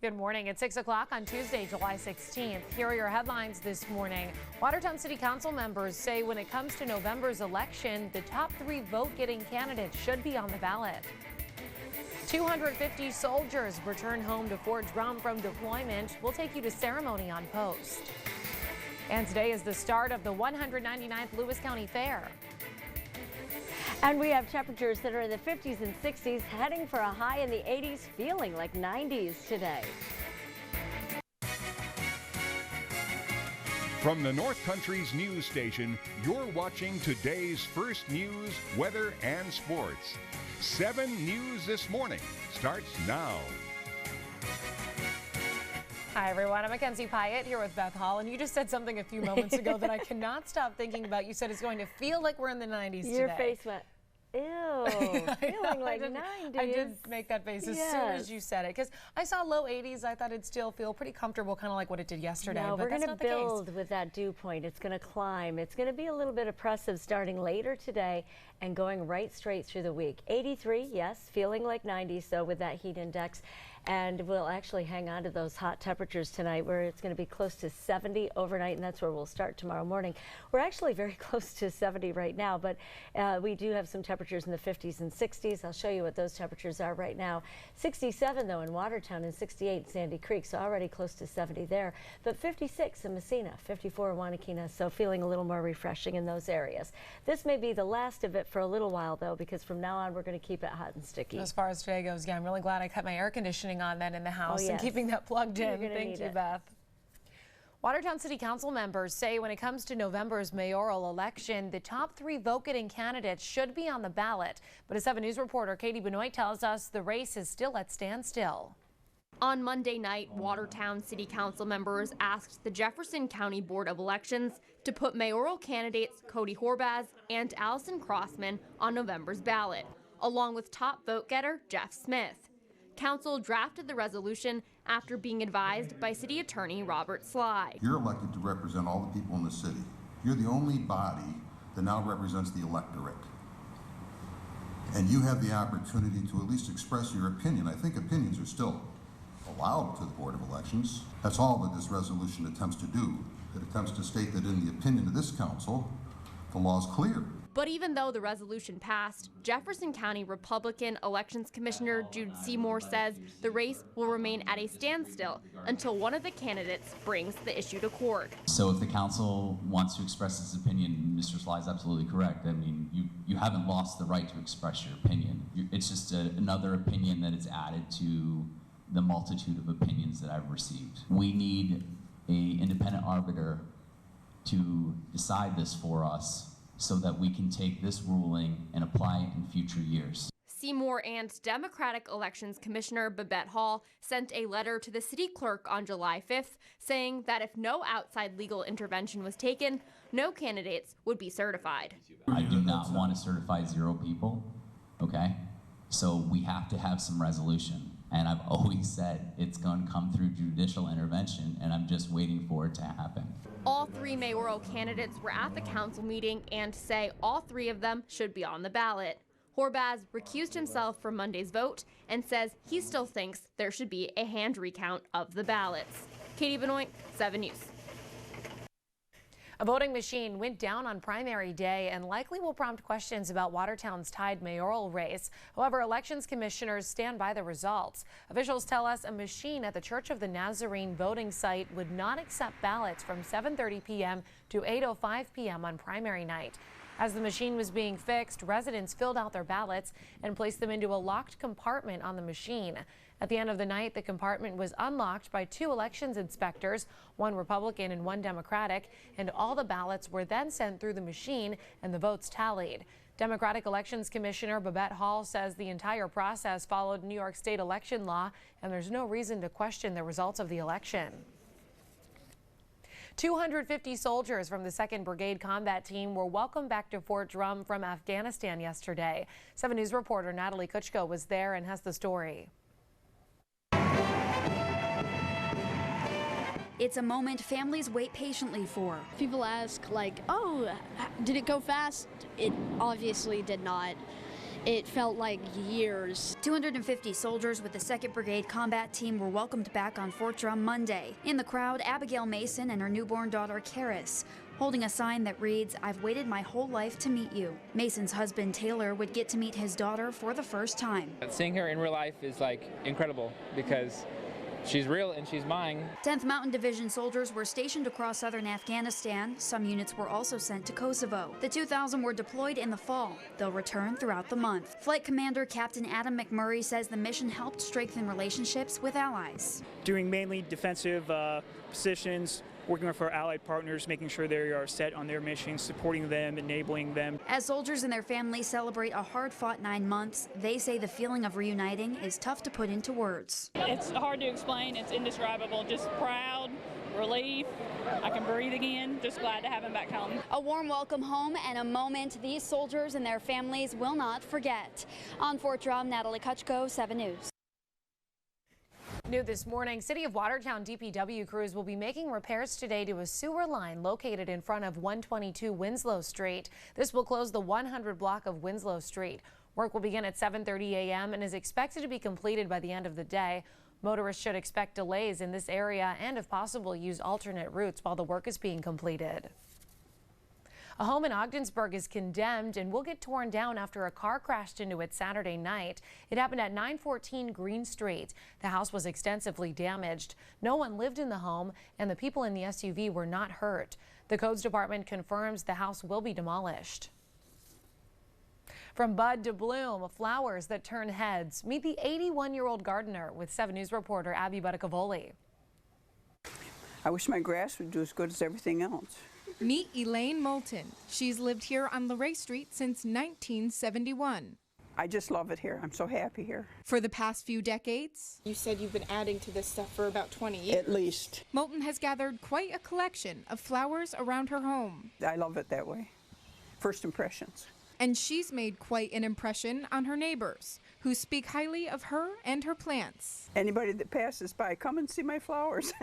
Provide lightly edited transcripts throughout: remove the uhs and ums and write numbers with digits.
Good morning. It's 6 o'clock on Tuesday, July 16th. Here are your headlines this morning. Watertown City Council members say when it comes to November's election, the top 3 vote-getting candidates should be on the ballot. 250 soldiers return home to Fort Drum from deployment. We'll take you to ceremony on post. And today is the start of the 199th Lewis County Fair. And we have temperatures that are in the 50s and 60s, heading for a high in the 80s, feeling like 90s today. From the North Country's news station, you're watching today's first news, weather, and sports. 7 News This Morning starts now. Hi, everyone. I'm Mackenzie Pyatt here with Beth Hall, and you just said something a few moments ago that I cannot stop thinking about. You said it's going to feel like we're in the 90s today. Your face went, ew, feeling like 90s. I did make that face as soon as you said it, because I saw low 80s. I thought it'd still feel pretty comfortable, kind of like what it did yesterday. No, but we're going to that's not the build case. with that dew point. It's going to climb. It's going to be a little bit oppressive starting later today and going right straight through the week. 83, yes, feeling like 90, so with that heat index. And we'll actually hang on to those hot temperatures tonight, where it's going to be close to 70 overnight, and that's where we'll start tomorrow morning. We're actually very close to 70 right now, but we do have some temperatures in the 50s and 60s. I'll show you what those temperatures are right now. 67, though, in Watertown, and 68 in Sandy Creek, so already close to 70 there. But 56 in Messina, 54 in Wanakina, so feeling a little more refreshing in those areas. This may be the last of it for a little while, though, because from now on we're going to keep it hot and sticky. As far as today goes, yeah, I'm really glad I cut my air conditioning on then in the house yes. and keeping that plugged in. Thank you, it. Beth. Watertown City Council members say when it comes to November's mayoral election, the top 3 vote-getting candidates should be on the ballot. But a 7 News reporter Katie Benoit tells us the race is still at standstill. On Monday night, Watertown City Council members asked the Jefferson County Board of Elections to put mayoral candidates Cody Horbaz and Allison Crossman on November's ballot, along with top vote-getter Jeff Smith. Council drafted the resolution after being advised by City Attorney Robert Sly. You're elected to represent all the people in the city. You're the only body that now represents the electorate. And you have the opportunity to at least express your opinion. I think opinions are still allowed to the Board of Elections. That's all that this resolution attempts to do. It attempts to state that in the opinion of this council, the law is clear. But even though the resolution passed, Jefferson County Republican Elections Commissioner Jude Seymour says the race will remain at a standstill until one of the candidates brings the issue to court. So if the council wants to express its opinion, Mr. Sly is absolutely correct. I mean, you haven't lost the right to express your opinion. It's just another opinion that is added to the multitude of opinions that I've received. We need an independent arbiter to decide this for us, so that we can take this ruling and apply it in future years. Seymour and Democratic Elections Commissioner Babette Hall sent a letter to the city clerk on July 5th saying that if no outside legal intervention was taken, no candidates would be certified. I do not want to certify 0 people, okay? So we have to have some resolution. And I've always said it's going to come through judicial intervention, and I'm just waiting for it to happen. All 3 mayoral candidates were at the council meeting and say all 3 of them should be on the ballot. Horbaz recused himself from Monday's vote and says he still thinks there should be a hand recount of the ballots. Katie Benoit, 7 News. A voting machine went down on primary day and likely will prompt questions about Watertown's tied mayoral race. However, elections commissioners stand by the results. Officials tell us a machine at the Church of the Nazarene voting site would not accept ballots from 7:30 p.m. to 8:05 p.m. on primary night. As the machine was being fixed, residents filled out their ballots and placed them into a locked compartment on the machine. At the end of the night, the compartment was unlocked by 2 elections inspectors, 1 Republican and 1 Democratic, and all the ballots were then sent through the machine and the votes tallied. Democratic Elections Commissioner Babette Hall says the entire process followed New York State election law, and there's no reason to question the results of the election. 250 soldiers from the 2nd Brigade Combat Team were welcomed back to Fort Drum from Afghanistan yesterday. 7 News reporter Natalie Kuchko was there and has the story. It's a moment families wait patiently for. People ask, like, oh, did it go fast? It obviously did not. It felt like years. 250 soldiers with the 2nd Brigade Combat Team were welcomed back on Fort Drum Monday. In the crowd, Abigail Mason and her newborn daughter, Karis, holding a sign that reads, "I've waited my whole life to meet you." Mason's husband, Taylor, would get to meet his daughter for the first time. Seeing her in real life is like incredible because she's real and she's mine. 10th Mountain Division soldiers were stationed across southern Afghanistan. Some units were also sent to Kosovo. The 2,000 were deployed in the fall. They'll return throughout the month. Flight Commander Captain Adam McMurray says the mission helped strengthen relationships with allies. Doing mainly defensive positions, working with our allied partners, making sure they are set on their missions, supporting them, enabling them. As soldiers and their families celebrate a hard-fought 9 months, they say the feeling of reuniting is tough to put into words. It's hard to explain. It's indescribable. Just proud, relief. I can breathe again. Just glad to have him back home. A warm welcome home and a moment these soldiers and their families will not forget. On Fort Drum, Natalie Kutchko, 7 News. New this morning, City of Watertown DPW crews will be making repairs today to a sewer line located in front of 122 Winslow Street. This will close the 100 block of Winslow Street. Work will begin at 7:30 a.m. and is expected to be completed by the end of the day. Motorists should expect delays in this area and, if possible, use alternate routes while the work is being completed. A home in Ogdensburg is condemned and will get torn down after a car crashed into it Saturday night. It happened at 914 Green Street. The house was extensively damaged. No one lived in the home, and the people in the SUV were not hurt. The Codes Department confirms the house will be demolished. From bud to bloom, flowers that turn heads. Meet the 81-year-old gardener with 7 News reporter Abby Buttacavoli. I wish my grass would do as good as everything else. Meet Elaine Moulton. She's lived here on Luray Street since 1971. I just love it here. I'm so happy here. For the past few decades, you said you've been adding to this stuff for about 20 years. At least. Moulton has gathered quite a collection of flowers around her home. I love it that way. First impressions. And she's made quite an impression on her neighbors, who speak highly of her and her plants. Anybody that passes by, come and see my flowers.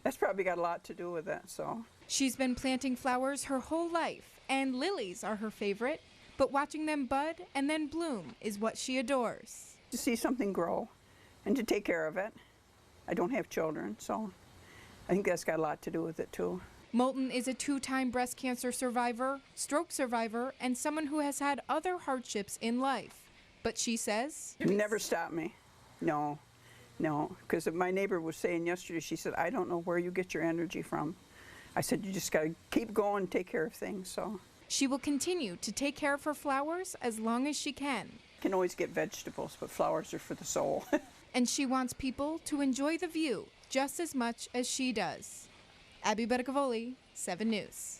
That's probably got a lot to do with it, so. She's been planting flowers her whole life, and lilies are her favorite, but watching them bud and then bloom is what she adores. To see something grow and to take care of it. I don't have children, so I think that's got a lot to do with it, too. Moulton is a 2-time breast cancer survivor, stroke survivor, and someone who has had other hardships in life. But she says, "It never stopped me. No, because my neighbor was saying yesterday, she said, I don't know where you get your energy from. I said, you just got to keep going and take care of things, so. She will continue to take care of her flowers as long as she can. Can always get vegetables, but flowers are for the soul. And she wants people to enjoy the view just as much as she does. Abby Buttacavoli, 7 News.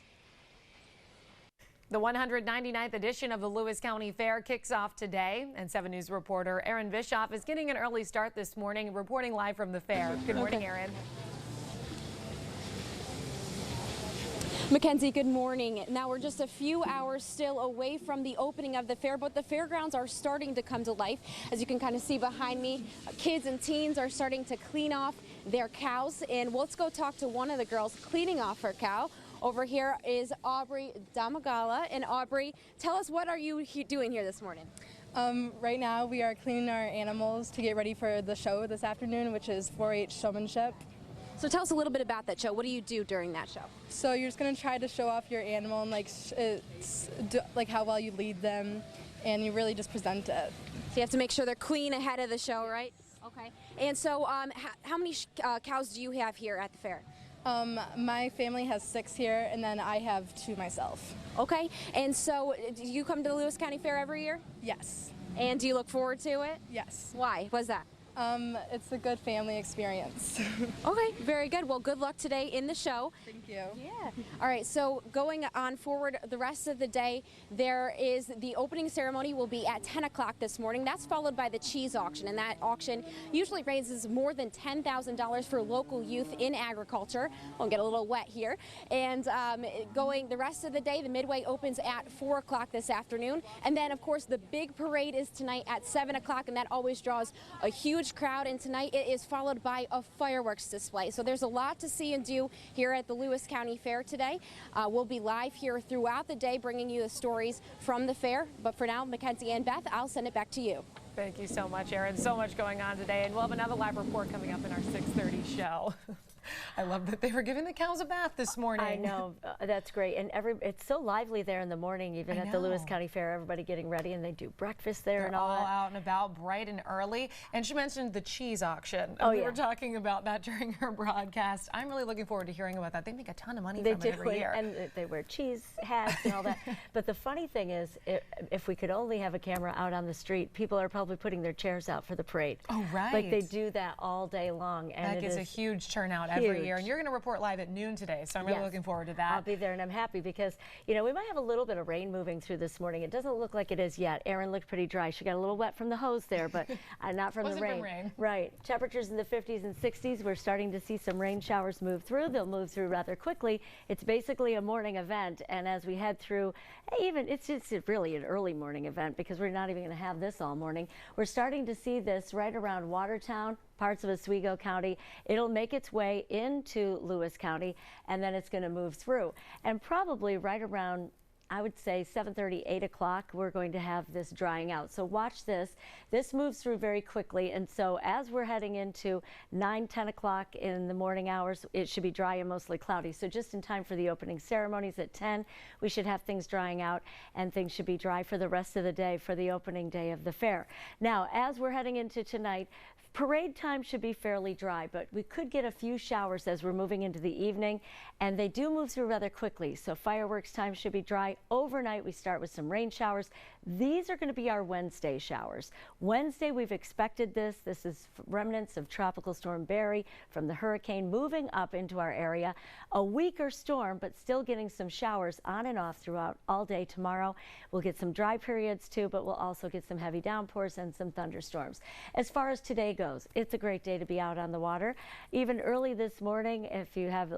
The 199th edition of the Lewis County Fair kicks off today, and 7 News reporter Erin Bischoff is getting an early start this morning, reporting live from the fair. Good morning, Erin. Mackenzie, good morning. Now we're just a few hours still away from the opening of the fair, but the fairgrounds are starting to come to life. As you can kind of see behind me, kids and teens are starting to clean off their cows. And let's go talk to one of the girls cleaning off her cow. Over here is Aubrey Damagala. And Aubrey, tell us, what are you doing here this morning? Right now we are cleaning our animals to get ready for the show this afternoon, which is 4-H showmanship. So tell us a little bit about that show. What do you do during that show? So you're just going to try to show off your animal and like how well you lead them, and you really just present it. So you have to make sure they're clean ahead of the show, right? Okay. And so how many cows do you have here at the fair? My family has 6 here, and then I have 2 myself. Okay. And so do you come to the Lewis County Fair every year? Yes. And do you look forward to it? Yes. Why? What's that? It's a good family experience. Okay, very good. Well, good luck today in the show. Thank you. Yeah. All right, so going on forward the rest of the day, there is the opening ceremony will be at 10 o'clock this morning. That's followed by the cheese auction, and that auction usually raises more than $10,000 for local youth in agriculture. We'll get a little wet here. And going the rest of the day, the Midway opens at 4 o'clock this afternoon. And then, of course, the big parade is tonight at 7 o'clock, and that always draws a huge huge crowd, and tonight it is followed by a fireworks display. So there's a lot to see and do here at the Lewis County Fair today. We'll be live here throughout the day bringing you the stories from the fair. But for now, Mackenzie and Beth, I'll send it back to you. Thank you so much, Erin. So much going on today, and we'll have another live report coming up in our 6:30 show. I love that they were giving the cows a bath this morning. I know, that's great. And it's so lively there in the morning, even at the Lewis County Fair, everybody getting ready, and they do breakfast there. They're and all all that. out and about bright and early. And she mentioned the cheese auction. Oh, we yeah. were talking about that during her broadcast. I'm really looking forward to hearing about that. They make a ton of money They from do, it every year. and they wear cheese hats and all that. But the funny thing is, if we could only have a camera out on the street, people are probably putting their chairs out for the parade. Oh, right. Like they do that all day long. And that gets a huge turnout every year. And you're going to report live at noon today, so I'm really looking forward to that. I'll be there, and I'm happy because, you know, we might have a little bit of rain moving through this morning. It doesn't look like it is yet. Erin looked pretty dry. She got a little wet from the hose there, but not from the rain. From rain. Right. Temperatures in the 50s and 60s. We're starting to see some rain showers move through. They'll move through rather quickly. It's basically a morning event, and as we head through, it's just really an early morning event because we're not even going to have this all morning. We're starting to see this right around Watertown, parts of Oswego County. It'll make its way into Lewis County, and then it's going to move through. And probably right around, I would say 7:30, 8 o'clock, we're going to have this drying out. So watch this. This moves through very quickly, and so as we're heading into 9, 10 o'clock in the morning hours, it should be dry and mostly cloudy. So just in time for the opening ceremonies at 10, we should have things drying out, and things should be dry for the rest of the day for the opening day of the fair. Now, as we're heading into tonight, parade time should be fairly dry, but we could get a few showers as we're moving into the evening, and they do move through rather quickly. So fireworks time should be dry. Overnight, we start with some rain showers. These are going to be our Wednesday showers. Wednesday, we've expected this. This is remnants of Tropical Storm Barry from the hurricane moving up into our area. A weaker storm, but still getting some showers on and off throughout all day tomorrow. We'll get some dry periods too, but we'll also get some heavy downpours and some thunderstorms. As far as today goes, it's a great day to be out on the water. Even early this morning, if you have,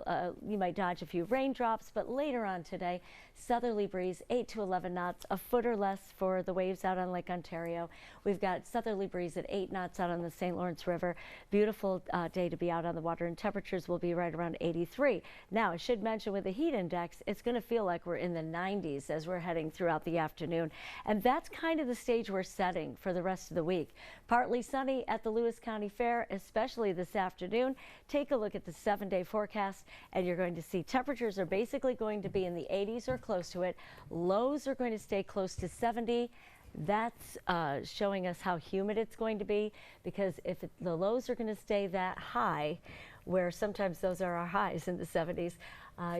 you might dodge a few raindrops, but later on today, southerly breeze 8 to 11 knots, a foot or less for the waves out on Lake Ontario. We've got southerly breeze at 8 knots out on the St. Lawrence River. Beautiful day to be out on the water, and temperatures will be right around 83. Now, I should mention with the heat index, it's going to feel like we're in the 90s as we're heading throughout the afternoon, and that's kind of the stage we're setting for the rest of the week. Partly sunny at the Lewis County Fair, especially this afternoon. Take a look at the 7-day forecast, and you're going to see temperatures are basically going to be in the 80s or close to it. Lows are going to stay close to 70. That's showing us how humid it's going to be, because if the lows are going to stay that high, where sometimes those are our highs in the 70s,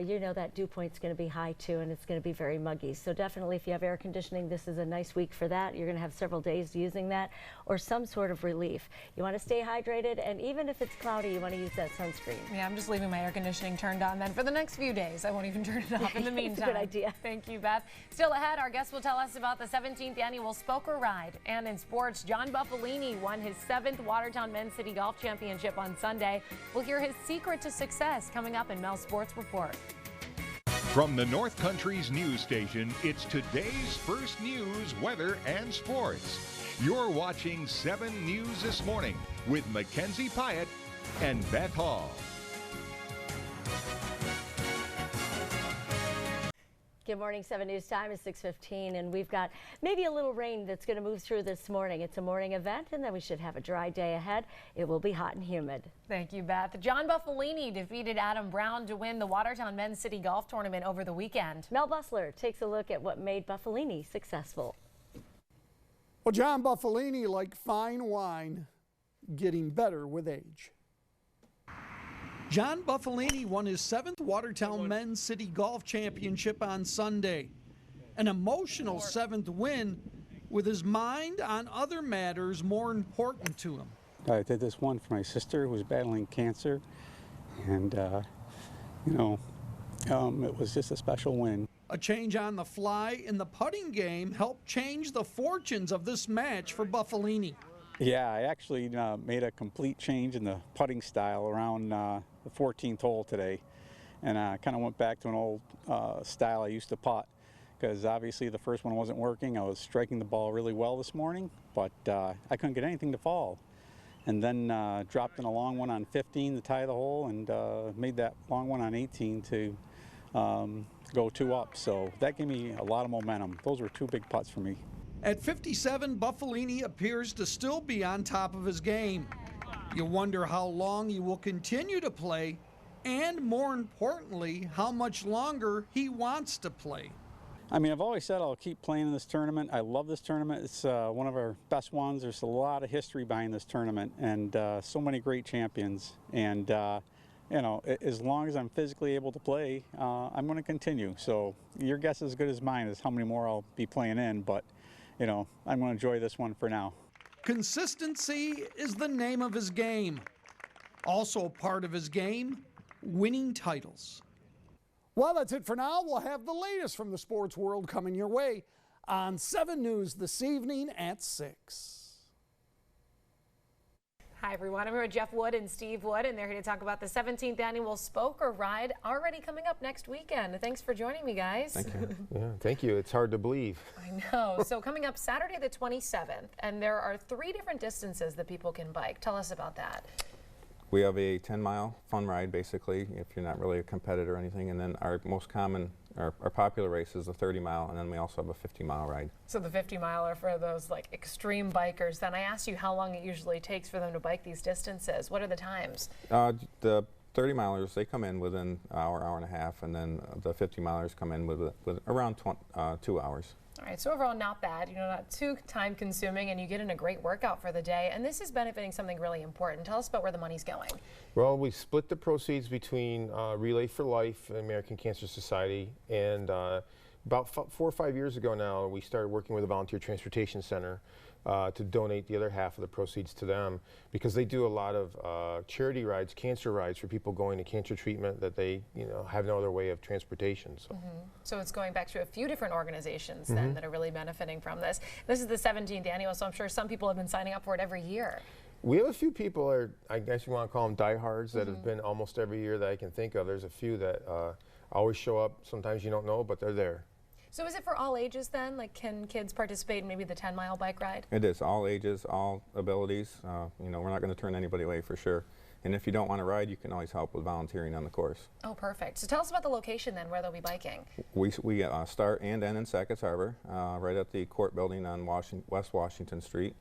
you know that dew point's going to be high too, and it's going to be very muggy. So definitely, if you have air conditioning, this is a nice week for that. You're going to have several days using that or some sort of relief. You want to stay hydrated, and even if it's cloudy, you want to use that sunscreen. Yeah, I'm just leaving my air conditioning turned on then for the next few days. I won't even turn it off in the meantime. It's a good idea. Thank you, Beth. Still ahead, our guest will tell us about the 17th annual Spoker Ride. And in sports, John Buffalini won his 7th Watertown Men's City Golf Championship on Sunday. We'll hear his secret to success coming up in Mel's Sports Report. From the North Country's news station, it's today's first news, weather, and sports. You're watching 7 News This Morning with Mackenzie Pyatt and Beth Hall. Good morning. 7 News time is 6:15, and we've got maybe a little rain that's going to move through this morning. It's a morning event, and then we should have a dry day ahead. It will be hot and humid. Thank you, Beth. John Buffalini defeated Adam Brown to win the Watertown Men's City Golf Tournament over the weekend. Mel Bussler takes a look at what made Buffalini successful. Well, John Buffalini, like fine wine, getting better with age. John Buffalini won his 7th Watertown Men's City Golf Championship on Sunday. An emotional 7th win with his mind on other matters more important to him. I did this one for my sister who was battling cancer, and, it was just a special win. A change on the fly in the putting game helped change the fortunes of this match for Buffalini. Yeah, I actually made a complete change in the putting style around the 14th hole today, and I kind of went back to an old style I used to putt, because obviously the first one wasn't working. I was striking the ball really well this morning, but I couldn't get anything to fall. and then dropped in a long one on 15 to tie the hole, and made that long one on 18 to go 2 up. So that gave me a lot of momentum. Those were 2 big putts for me. At 57, Buffalini appears to still be on top of his game. You wonder how long he will continue to play, and more importantly, how much longer he wants to play. I mean, I've always said I'll keep playing in this tournament. I love this tournament. It's one of our best ones. There's a lot of history behind this tournament, and so many great champions. And you know, as long as I'm physically able to play, I'm going to continue. So your guess is as good as mine as how many more I'll be playing in, but you know, I'm going to enjoy this one for now. Consistency is the name of his game. Also part of his game, winning titles. Well, that's it for now. We'll have the latest from the sports world coming your way on 7 News this evening at 6. Hi, everyone. I'm here with Jeff Wood and Steve Wood, and they're here to talk about the 17th annual Spoke or Ride already coming up next weekend. Thanks for joining me, guys. Thank you. Yeah, thank you. It's hard to believe. I know. So coming up Saturday the 27th, and there are 3 different distances that people can bike. Tell us about that. We have a 10-mile fun ride, basically, if you're not really a competitor or anything, and then our most common, our popular race is the 30-mile, and then we also have a 50-mile ride. So the 50-miler for those like extreme bikers. Then I asked you how long it usually takes for them to bike these distances. What are the times? The 30-milers, they come in within an hour, hour and a half, and then the 50-milers come in with around 2 hours. All right, so overall not bad, you know, not too time consuming, and you get in a great workout for the day, and this is benefiting something really important. Tell us about where the money's going. Well, we split the proceeds between Relay for Life and American Cancer Society, and about 4 or 5 years ago now, we started working with the Volunteer Transportation Center to donate the other half of the proceeds to them, because they do a lot of charity rides, cancer rides for people going to cancer treatment that they, you know, have no other way of transportation. So, so it's going back to a few different organizations then that are really benefiting from this. This is the 17th annual, so I'm sure some people have been signing up for it every year. We have a few people, I guess you want to call them diehards, that have been almost every year that I can think of. There's a few that always show up. Sometimes you don't know, but they're there. So is it for all ages then? Like, can kids participate in maybe the 10-mile bike ride? It is all ages, all abilities. You know, we're not going to turn anybody away for sure. And if you don't want to ride, you can always help with volunteering on the course. Oh, perfect. So tell us about the location then, where they'll be biking. We start and end in Sackett's Harbor, right at the court building on West Washington Street.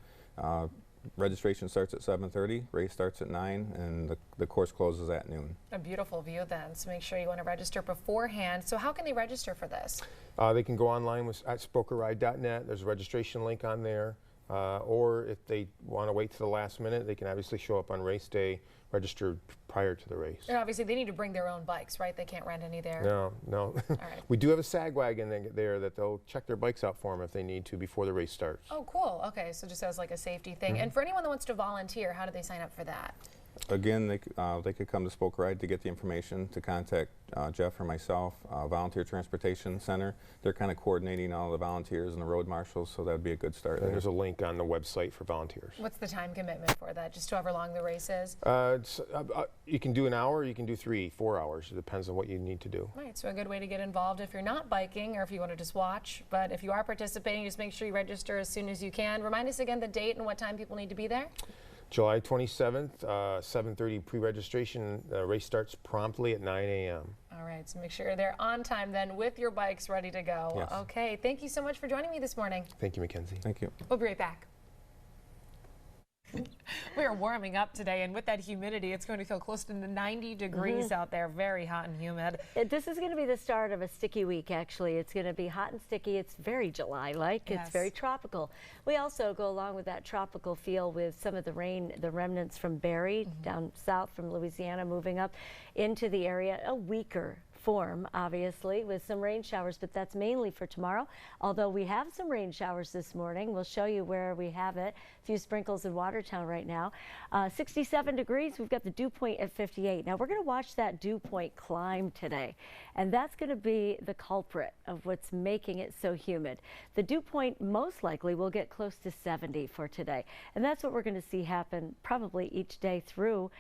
Registration starts at 7:30, race starts at 9, and the course closes at noon. A beautiful view then, so make sure you want to register beforehand. So how can they register for this? They can go online at spokeride.net. There's a registration link on there. Or if they want to wait to the last minute, they can obviously show up on race day, registered prior to the race. And obviously they need to bring their own bikes, right? They can't rent any there. No. All right. We do have a sag wagon there that they'll check their bikes out for them if they need to before the race starts. Oh, cool. Okay, so just as like a safety thing. And for anyone that wants to volunteer, how do they sign up for that? Again, they could come to Spoke Ride to get the information, to contact Jeff or myself, Volunteer Transportation Center. They're kind of coordinating all the volunteers and the road marshals, so that would be a good start. And there's a link on the website for volunteers. What's the time commitment for that, just however long the race is? You can do an hour, you can do 3, 4 hours. It depends on what you need to do. Right, so a good way to get involved if you're not biking or if you want to just watch. But if you are participating, just make sure you register as soon as you can. Remind us again the date and what time people need to be there. July 27th, 7:30 pre-registration. The race starts promptly at 9 a.m. All right, so make sure you're there on time then with your bikes ready to go. Yes. Okay, thank you so much for joining me this morning. Thank you, Mackenzie. Thank you. We'll be right back. We are warming up today, and with that humidity, it's going to feel close to 90 degrees out there. Very hot and humid. This is going to be the start of a sticky week, actually. It's going to be hot and sticky. It's very July-like. Yes. It's very tropical. We also go along with that tropical feel with some of the rain, the remnants from Barrie down south from Louisiana moving up into the area. A weaker form, obviously, with some rain showers, but that's mainly for tomorrow. Although we have some rain showers this morning. We'll show you where we have it. A few sprinkles in Watertown right now. 67 degrees. We've got the dew point at 58. Now we're going to watch that dew point climb today, and that's going to be the culprit of what's making it so humid. The dew point most likely will get close to 70 for today, and that's what we're going to see happen probably each day through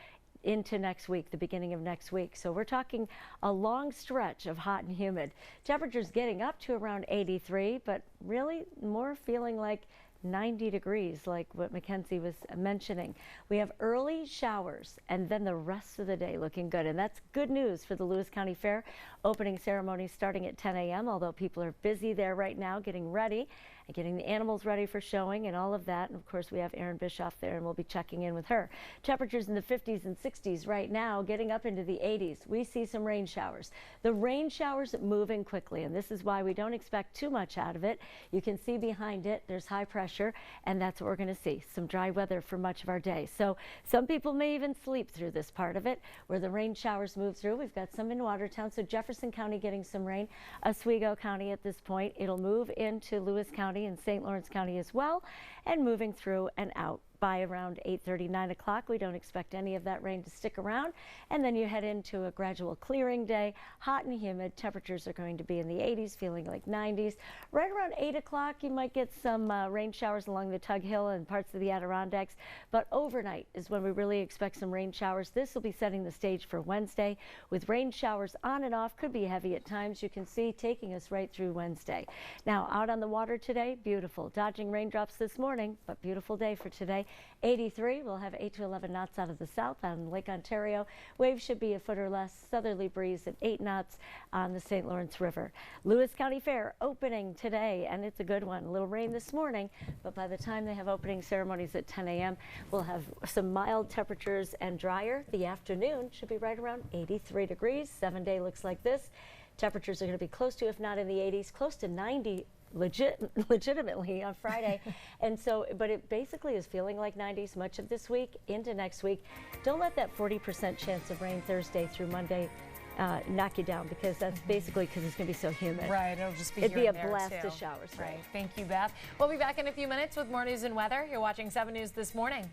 into next week, the beginning of next week. So we're talking a long stretch of hot and humid. Temperatures getting up to around 83, but really more feeling like 90 degrees, like what Mackenzie was mentioning. We have early showers and then the rest of the day looking good. And that's good news for the Lewis County Fair. Opening ceremony starting at 10 a.m., although people are busy there right now getting ready and getting the animals ready for showing and all of that. And of course, we have Erin Bischoff there and we'll be checking in with her. Temperatures in the 50s and 60s right now, getting up into the 80s. We see some rain showers. The rain showers moving quickly, and this is why we don't expect too much out of it. You can see behind it, there's high pressure, and that's what we're going to see. Some dry weather for much of our day. So some people may even sleep through this part of it where the rain showers move through. We've got some in Watertown, so Jefferson County getting some rain. Oswego County at this point. It'll move into Lewis County and St. Lawrence County as well, and moving through and out. By around 8:30, 9 o'clock, we don't expect any of that rain to stick around. And then you head into a gradual clearing day, hot and humid. Temperatures are going to be in the 80s, feeling like 90s. Right around 8 o'clock, you might get some rain showers along the Tug Hill and parts of the Adirondacks. But overnight is when we really expect some rain showers. This will be setting the stage for Wednesday with rain showers on and off. Could be heavy at times. You can see taking us right through Wednesday. Now, out on the water today, beautiful. Dodging raindrops this morning, but beautiful day for today. 83, we'll have 8 to 11 knots out of the south on Lake Ontario. Waves should be a foot or less. Southerly breeze at 8 knots on the St. Lawrence River. Lewis County Fair opening today, and it's a good one. A little rain this morning, but by the time they have opening ceremonies at 10 a.m., we'll have some mild temperatures and drier. The afternoon should be right around 83 degrees. 7-day looks like this. Temperatures are going to be close to, if not in the 80s, close to 90 legitimately on Friday. And so, but it basically is feeling like 90s much of this week into next week. Don't let that 40% chance of rain Thursday through Monday knock you down, because that's basically because it's going to be so humid. Right, it'll just be It'd be a there blast too. of showers. Right. Thank you, Beth. We'll be back in a few minutes with more news and weather. You're watching 7 News This Morning.